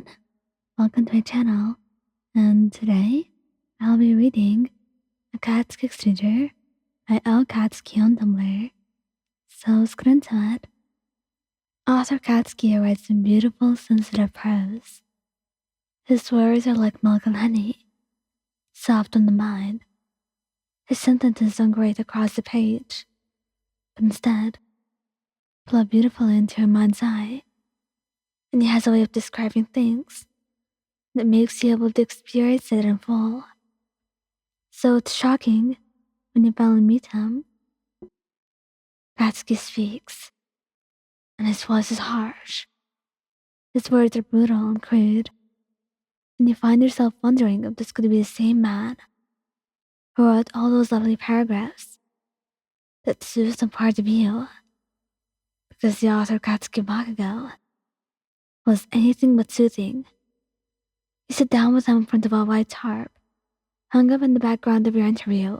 everyone, welcome to my channel, and today I'll be reading A Cat's Kickstreeter by Katsuki on Tumblr. So let's get into it. Author Katsuki writes in beautiful, sensitive prose. His words are like milk and honey, soft on the mind. His sentences don't grate across the page, but instead flow beautifully into your mind's eye. And he has a way of describing things that makes you able to experience it in full. So it's shocking when you finally meet him. Katsuki speaks, and his voice is harsh. His words are brutal and crude, and you find yourself wondering if this could be the same man who wrote all those lovely paragraphs that soothed some part of you. Because the author Katsuki Bakugou was anything but soothing. You sit down with him in front of a white tarp, hung up in the background of your interview.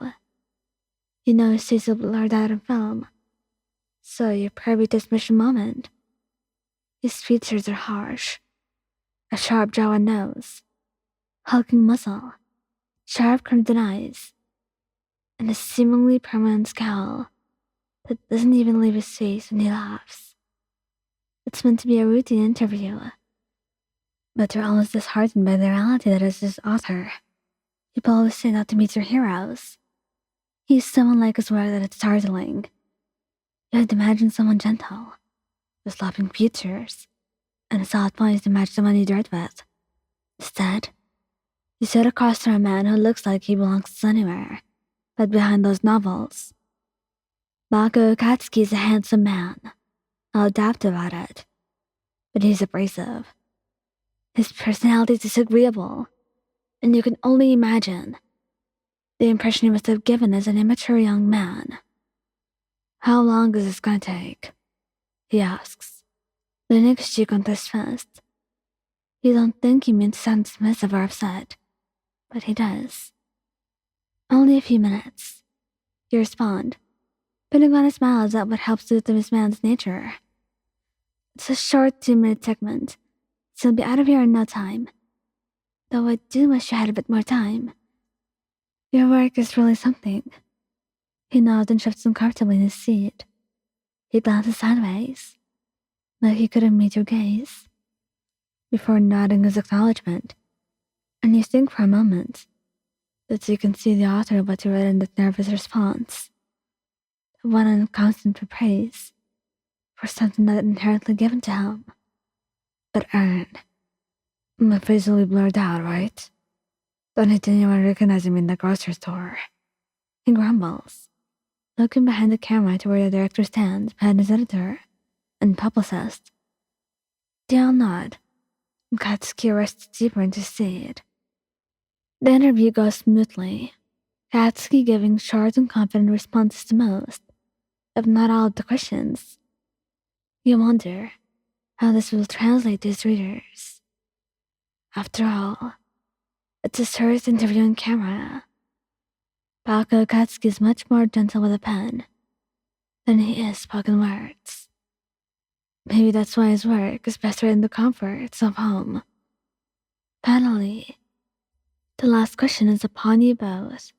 You know his face will be blurred out in film, so you privy to his mission moment. His features are harsh, a sharp jaw and nose, hulking muzzle, sharp crimson eyes, and a seemingly permanent scowl that doesn't even leave his face when he laughs. It's meant to be a routine interview, but you're almost disheartened by the reality that is this author. People always say not to meet your heroes. He's someone like his work that it's startling. You had to imagine someone gentle, with laughing features, and a soft voice to match someone you dirt with. Instead, you sit across from a man who looks like he belongs anywhere but behind those novels. Bakugou Katsuki is a handsome man. I'll adapt about it, but he's abrasive. His personality is disagreeable, and you can only imagine the impression he must have given as an immature young man. How long is this gonna take? He asks, leaning his cheek onto his fist. You don't think he means to sound dismissive or upset, but he does. Only a few minutes. You respond, putting on a smile as that would help soothe this man's nature. It's a short 2-minute segment, so you'll be out of here in no time. Though I do wish you had a bit more time. Your work is really something. He nods and shifts uncomfortably in his seat. He glances sideways, like he couldn't meet your gaze, before nodding his acknowledgement, and you think for a moment that you can see the author of what you read in that nervous response, the one in constant praise for something not inherently given to him, but earned. My face will be blurred out, right? Don't need anyone recognizing me in the grocery store. He grumbles, looking behind the camera to where the director stands behind his editor and publicist. They all nod, and Katsuki rests deeper into his seat. The interview goes smoothly, Katsuki giving short and confident responses to most, if not all of the questions. You wonder how this will translate to his readers. After all, it's his first interview on camera. Bakugou Katsuki is much more gentle with a pen than he is spoken words. Maybe that's why his work is best read in the comforts of home. Finally, the last question is upon you both.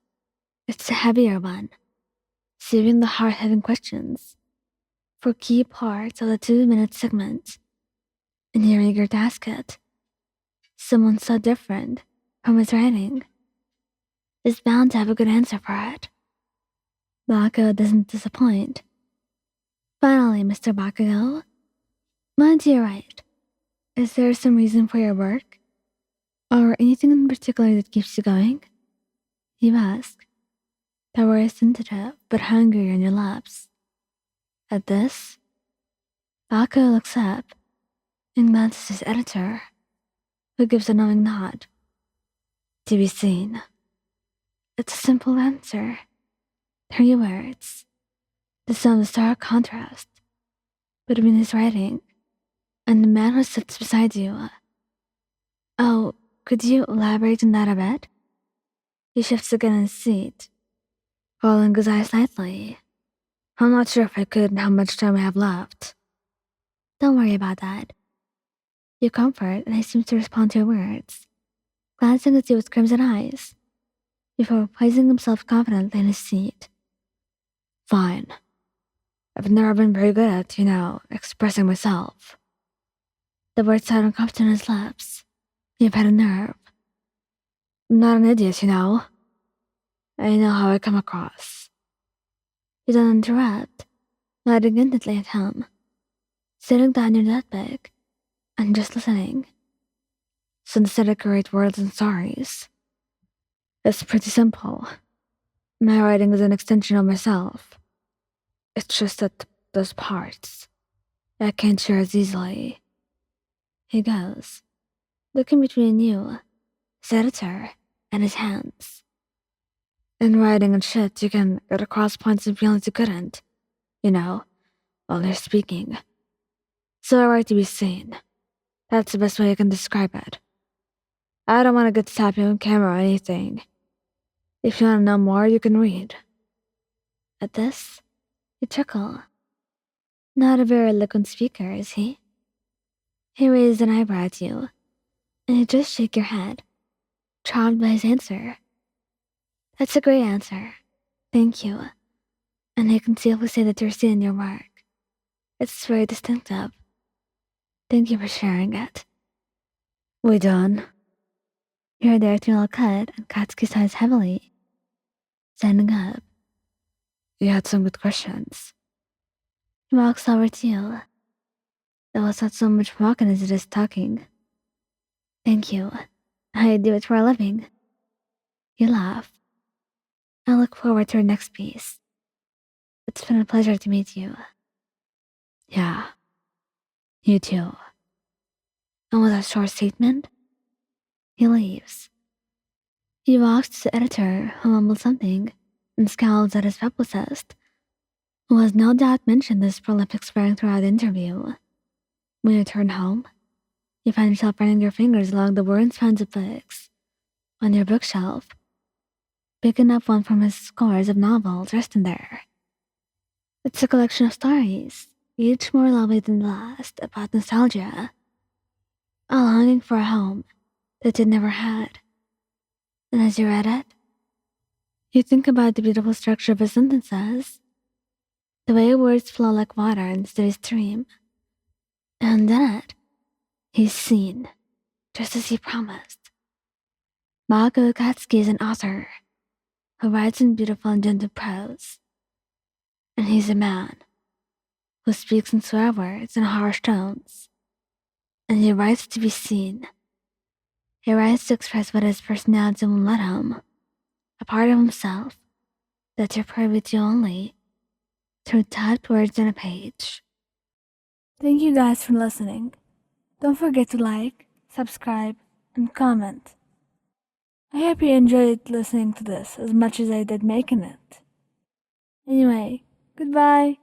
It's a heavier one, saving the hard-hitting questions for key parts of the 2-minute segment, and you're eager to ask it. Someone so different from his writing is bound to have a good answer for it. Bakugou doesn't disappoint. Finally, Mr. Bakugou, mind you right, is there some reason for your work? Or anything in particular that keeps you going? You ask, the word is sensitive but hungry on your lips. At this, Bakugou looks up and glances at his editor, who gives a knowing nod. To be seen. It's a simple answer. 3 words. The sum of stark contrast between his writing and the man who sits beside you. Oh, could you elaborate on that a bit? He shifts again in his seat, rolling his eyes slightly. I'm not sure if I could and how much time I have left. Don't worry about that. You comfort, and he seems to respond to your words, glancing at you with crimson eyes, before poising himself confidently in his seat. Fine. I've never been very good at, expressing myself. The words sound uncomfortable on his lips. You've had a nerve. I'm not an idiot, I know how I come across. You don't interrupt, nodding intently at him, sitting down your notebook, and just listening. So instead of great words and stories, it's pretty simple. My writing is an extension of myself. It's just that those parts I can't share as easily. He goes, looking between you, his editor, and his hands. In writing and shit, you can get across points and feelings you couldn't, while you're speaking. So I write to be seen. That's the best way I can describe it. I don't want to get sappy on camera or anything. If you want to know more, you can read. At this, you chuckle. Not a very eloquent speaker, is he? He raised an eyebrow at you, and you just shake your head, charmed by his answer. That's a great answer. Thank you. And I can safely say that you're seeing your work. It's very distinctive. Thank you for sharing it. We done? You're there to all cut, and Katsuki sighs heavily, standing up. You had some good questions. He walks over to you. That was not so much walking as it is talking. Thank you. I do it for a living. You laugh. I look forward to our next piece. It's been a pleasure to meet you. Yeah, you too. And with that short statement, he leaves. He walks to the editor, who mumbles something and scowls at his publicist, who has no doubt mentioned this prolific swearing throughout the interview. When you return home, you find yourself running your fingers along the worn spines of books on your bookshelf, picking up one from his scores of novels resting there. It's a collection of stories, each more lovely than the last, about nostalgia, a longing for a home that you never had. And as you read it, you think about the beautiful structure of his sentences, the way words flow like water in a steady stream. And in it, he's seen, just as he promised. Bakugou is an author who writes in beautiful and gentle prose. And he's a man who speaks in swear words and harsh tones. And he writes to be seen. He writes to express what his personality won't let him, a part of himself that you're privy to only through typed words on a page. Thank you guys for listening. Don't forget to like, subscribe, and comment. I hope you enjoyed listening to this as much as I did making it. Anyway, goodbye.